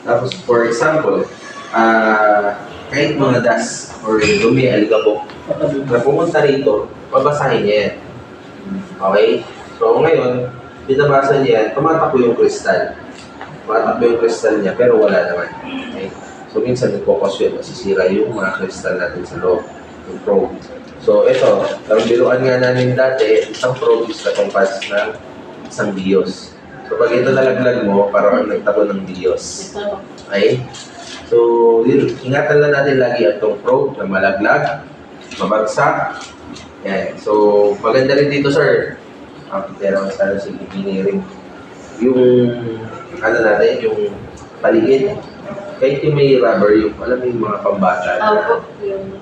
Tapos, for example, kahit mga dust or dumi, alikabok, na pumunta rito, babasahin niya yan. Okay? So, ngayon, binabasa niya yan, tumatakbo yung kristal. Tumatakbo yung kristal niya, pero wala naman. Okay? So, minsan nagpokos yun, masisira yung mga kristal natin sa loob, yung probe. So, ito, ang biruan nga namin dati, isang probe is katungpas ng isang BIOS. So, pag ito nalaglag mo, parang nagtapon ng BIOS. Okay? So, yun, ingatan lang natin lagi itong probe na malaglag, mabagsak. Yan. So, maganda rin dito, sir. Pero sana si engineering. Yung, ano natin, yung paligid. Kahit yung may rubber, yung, alam mo yung mga pambata.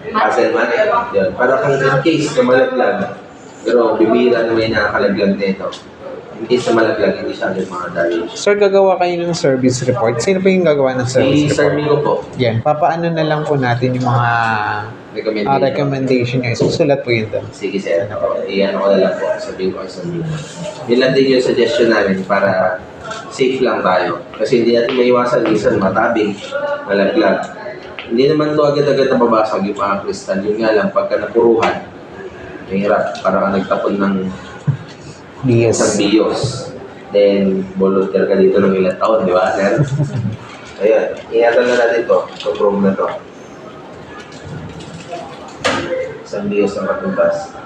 Puzzle man. Yan. Para kung in case na malaglag, pero bibira na may nakakalaglag nito. In case na malaglag, hindi siya agad mga damage. Sir, gagawa kayo ng service report. Sino po yung gagawa ng service Si Sir report? Migo po. Yan. Papaano na lang po natin yung mga recommendation nyo. Susulat po yun doon. Sige, sir. Iyan ko na lang po. Sabihin ko sa inyo. Yun lang din yung suggestion namin para safe lang tayo. Kasi hindi natin maiwasan minsan matabing, malaglag. Hindi naman to agad-agad nababasag yung mga kristal. Yun nga lang, pagka napuruhan, mahirap. Parang nagtapon ng isang BIOS. Then, volunteer ka dito ng ilang taon, di ba? Ayan, ingatan na natin to. Ito, probe na to. Isang BIOS na matumbas.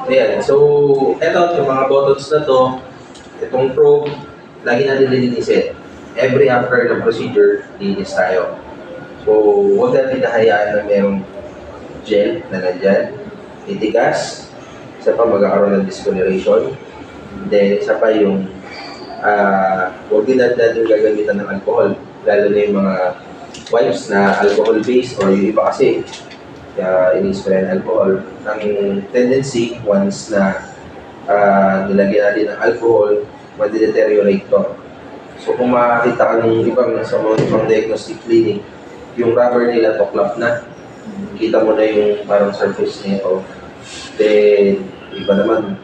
Ayan, so, eto, yung mga buttons na to, itong probe, lagi natin lilinisin. Every after the procedure, linis tayo. So, huwag natin nahayaan na merong gel na nandyan. Titigas. Isa pa, magkakaroon ng discoloration. Then, isa pa yung huwag din natin gagamitan ng alcohol. Lalo na yung mga wipes na alcohol-based or yung iba kasi in-spray ng alcohol. Ang tendency, once na nilagyan natin ng alcohol, madi-deteriorate to. So kung makakita ka ng sa mga ibang diagnostic clinic, yung rubber nila tuklap na. Kita mo na yung parang surface nito. Then, iba naman,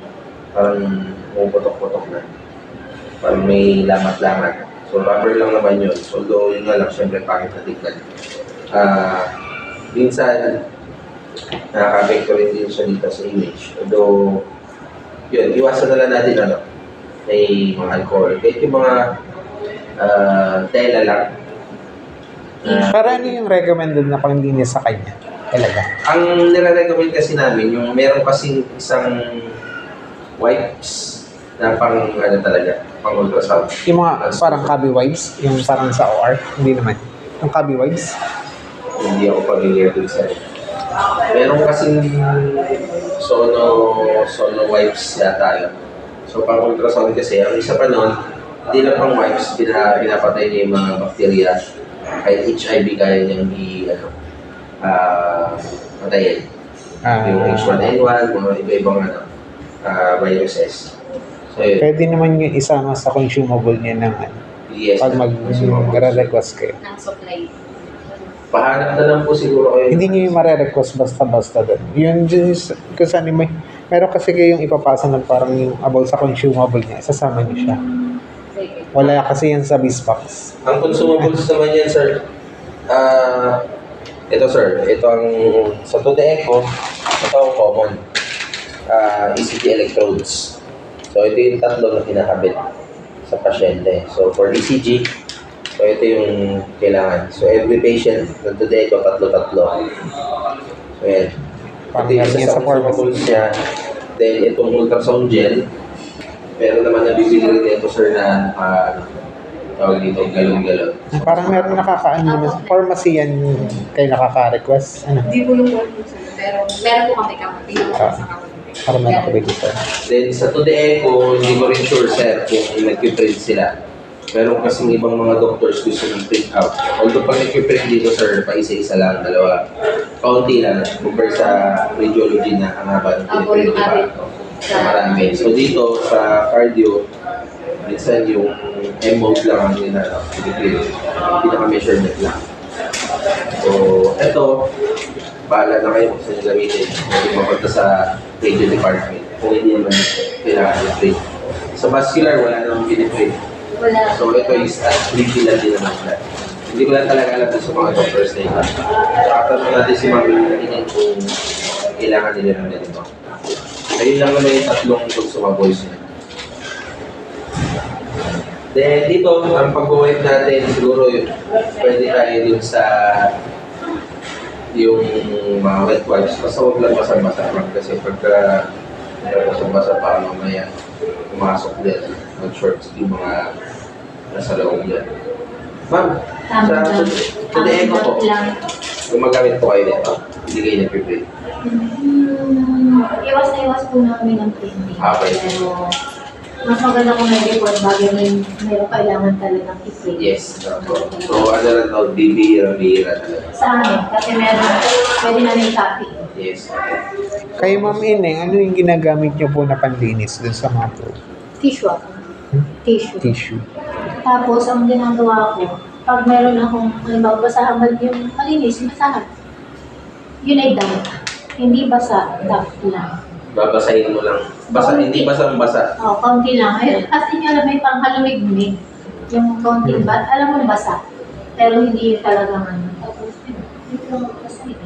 parang puputok-putok na. Parang may lamat-lamat. So rubber lang naman yun. Although yun nga lang, syempre pangit na tignan. Minsan, nakaka-apekto rin din siya dito sa image. Although, yun, iwasan na lang natin may mga alcohol. Kahit yung mga tela lang. Para ano yung recommended na panglinis sa kanya? Talaga. Ang nire-recommend kasi namin, yung meron kasing isang wipes na pang talaga, pang ultrasound. Yung mga parang cubby wipes, yung parang sa OR, hindi naman. Yung cubby wipes. Hindi ako familiar dun sa meron kasing sono wipes yata yun. So pang ultrasound kasi, ang isa pa nun, hindi lang pang wipes, pinapatay niya yung mga bakterya. Kahit HIV kaya niyang patayin. Yung H1N1, mga iba-ibang viruses. So, yun. Pwede naman yung isama sa consumable niya ng Yes, pag mag-request kayo. ng supply. Pahanap na lang po siguro kayo. Hindi niyo yung mare-request basta-basta doon. Yun kung saan may meron kasi kayong ipapasa ng parang yung about sa consumable niya, sasama niyo siya. Wala kasi yan sa Bizbox. Ang consumables naman yan, sir. Ito, sir. Ito ang sa To The Echo, ito ang common. ECG electrodes. So, ito yung tatlo na kinakabit sa pasyente. So, for ECG, so ito yung kailangan. So, every patient na To The Echo, tatlo-tatlo. So, yan. Ito yung isa sa consumables niya. Then, itong ultrasound gel. Pero naman nabibili rin ito, sir, na tawag dito, galon-galon. Parang meron nakakaano naman sa pharmacy yan kayo nakaka-request. Ano? Hindi po yung word po sir, pero meron po kami kapatid sa kapatid. Para may nakabili sir. Then sa To The Echo, hindi ko rin sure, sir, kung nag-print sila. Pero kasing ibang mga doctors gusto ng print out. Although pag nag-print dito, sir, pa isa-isa lang, dalawa. Kaunti lang, compare sa radiology na ang haba ng piniprint pa. So marami. So dito sa cardio, minsan yung M-mode lang ang piniprint. Pinaka-measurement lang. So, eto, bahala na kayo kung saan yung gamitin. Kung mapunta sa radio department. Kung hindi naman kailangan i-print. Sa vascular, wala namang piniprint. Wala. So, ito is at 3 lang din naman siya. Hindi ko lang talaga alam sa mga doctors na iba. Tsaka tanong natin si Ma'am Inin kung kailangan nila ng ganito. Ayun lang naman yung tatlong Consumer Boys niya. Then dito, ang pag-wipe natin siguro pwede tayo dun sa yung mga wet wipes. Basta huwag lang basa-basa lang kasi pagka basa-basa pa mamaya pumasok din mag-shorts yung mga nasa loob yan. Ma'am, Tama sa lang. DN ko po, Lang. gumagamit po kayo nito. Hindi kayo nag-prepare. Iwas na iwas po namin ng printing. Okay. Pero mas maganda kung may report bago meron kailangan talagang i-print. Yes. So ano lang to, bibihira-bihira talaga. Sa amin, kasi meron, pwede namin copy. Yes. Kay Ma'am Ineng, ano yung ginagamit niyo po na panlinis dun sa mga pro? Tissue ako. Tissue. Tissue. Tapos, ang ginagawa ko, pag meron akong, halimbawa, basahan yung malinis, basahan. Yun ay damp. Hindi basa, damp lang. Babasahin mo lang. Basa, hindi basang-basa. O, kaunti lang. Ayun, kasi nga may panghalumig-mig. Yung kaunti ba, alam mo basa. Pero hindi yun talagang ano. Tapos, hindi ko lang basahin.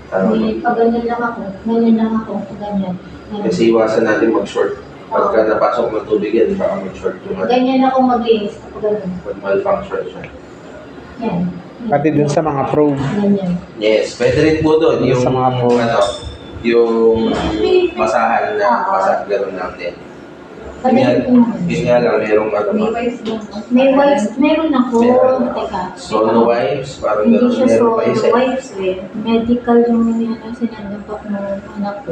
Tama. Hindi, pag ganyan lang ako, ganyan. Ganyan. Kasi iwasan natin mag-short. Pagka napasok ng tubig yan, baka mag-short yung ano. Ganyan ako maglinis. Kapag ganyan. Pag malfunction siya. Yan. Pati dun sa mga pro. Ganyan. Yes, pwede rin po doon yung Sa mga pro. ano, yung masahan na basa, gano'n lang din. Yun nga lang, merong ano May pa. wipes lang. May wipes, meron ako. Teka. Sono wipes, parang Hindi gano'n siya meron so pa isa. wipes eh. Medical yung sinandapat ng anak ko.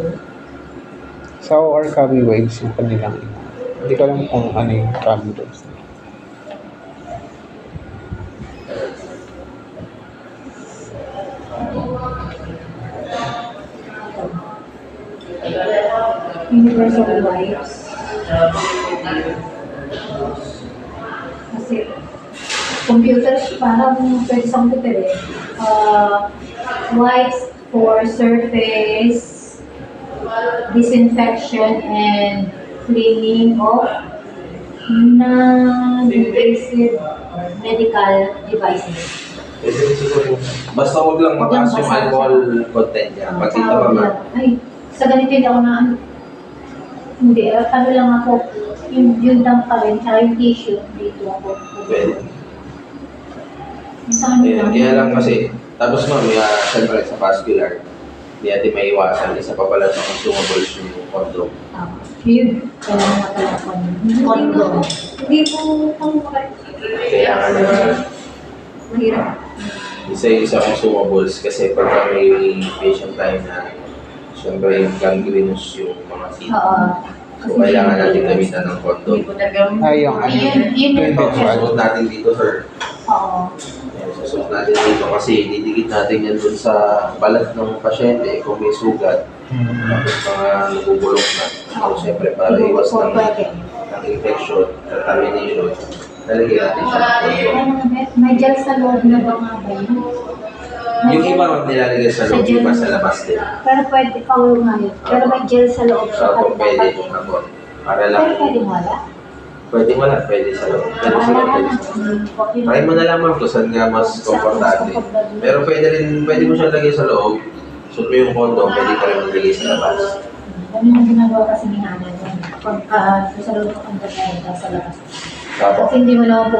Sa OR Kawi Waves yung kanilang ina. Hindi ko alam kung ano yung Kawi Waves. Universal wipes. Kasi computer, parang pwede sa computer eh. Wipes for surface disinfection and cleaning of non-invasive medical devices. Pwede rin siguro. Basta huwag lang mataas yung alcohol content niya. Pagkita pa ma. Ay, sa ganito hindi ako na hindi, ano lang ako, yun lang pa rin, tsaka yung tissue, dito ako. Pwede. Sa kanila. Kaya lang kasi, tapos mamaya, siyempre sa vascular, hindi natin may iwasan. Isa pa pala sa consumables yung condom. Yun, kailangan na pala ko. Condom. Hindi po kung Kailangan na mahirap. isa consumables kasi pagka may patient tayo na siyempre yung gangrenous yung mga feet. Oo. So, kailangan natin gamitan ng condom. Ay, yung ano. Yun Ito, Yung susunod natin dito, sir. Oo. Ayan, susunod natin dito kasi didikit natin yan dun sa balat ng pasyente kung may sugat. Tapos mga nabubulok na. So, siyempre, para iwas ng infection, contamination, lalagyan natin siya ng condom. May gel sa loob na ba nga ba yun? Yung iba mag nilalagay sa loob, iba sa labas din. Pero pwede pa nga yun. Pero may gel sa loob So, kung pwede kung ako. Para Pero lang, pwede wala. pwede sa loob. Pwede sa loob. Try mo na lang ma'am kung saan nga mas komportable. Pero pwede mo siya lagay sa loob. Suot mo yung condom, pwede ka rin maglagay sa labas. Ganun ang ginagawa kasi ni Hana. Pagka sa loob ng kanta sa labas. Tapos, Kasi hindi mo naman